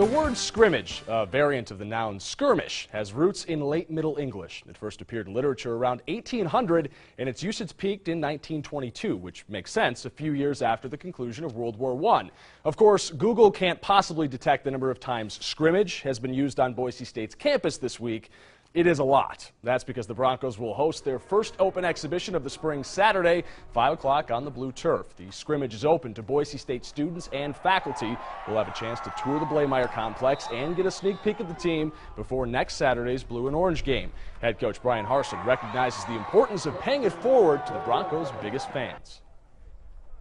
The word scrimmage, a variant of the noun skirmish, has roots in late Middle English. It first appeared in literature around 1800, and its usage peaked in 1922, which makes sense a few years after the conclusion of World War I. Of course, Google can't possibly detect the number of times scrimmage has been used on Boise State's campus this week. It is a lot. That's because the Broncos will host their first open exhibition of the spring Saturday, 5 o'clock on the blue turf. The scrimmage is open to Boise State students and faculty who will have a chance to tour the Blameyer complex and get a sneak peek at the team before next Saturday's blue and orange game. Head coach Brian Harsin recognizes the importance of paying it forward to the Broncos' biggest fans.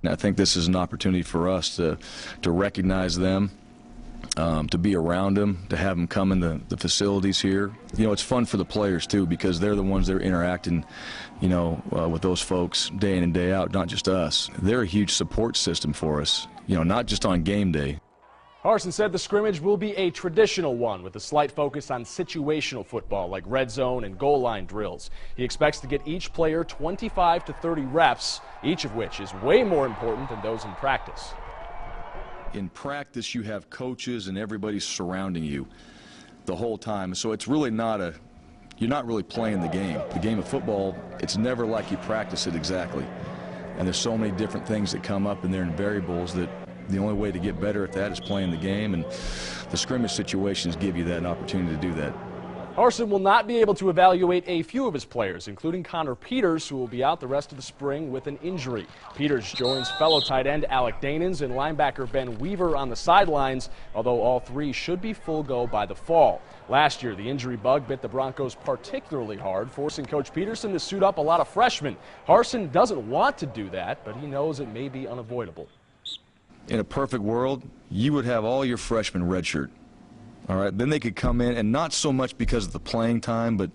I think this is an opportunity for us to recognize them. To be around them, to have them come in the facilities here. You know, it's fun for the players too, because they're the ones that are interacting, with those folks day in and day out, not just us. They're a huge support system for us, not just on game day. Harsin said the scrimmage will be a traditional one with a slight focus on situational football like red zone and goal line drills. He expects to get each player 25 to 30 reps, each of which is way more important than those in practice. In practice, you have coaches and everybody surrounding you the whole time. So it's really you're not really playing the game. The game of football, it's never like you practice it exactly. And there's so many different things that come up in there and variables that the only way to get better at that is playing the game. And the scrimmage situations give you that opportunity to do that. Harsin will not be able to evaluate a few of his players, including Connor Peters, who will be out the rest of the spring with an injury. Peters joins fellow tight end Alec Danens and linebacker Ben Weaver on the sidelines, although all three should be full go by the fall. Last year, the injury bug bit the Broncos particularly hard, forcing Coach Peterson to suit up a lot of freshmen. Harsin doesn't want to do that, but he knows it may be unavoidable. In a perfect world, you would have all your freshmen redshirt. All right, then they could come in, and not so much because of the playing time, but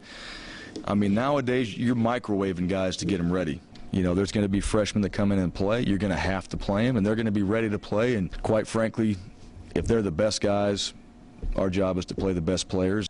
I mean, nowadays you're microwaving guys to get them ready. There's going to be freshmen that come in and play. You're going to have to play them, and they're going to be ready to play. And quite frankly, if they're the best guys, our job is to play the best players.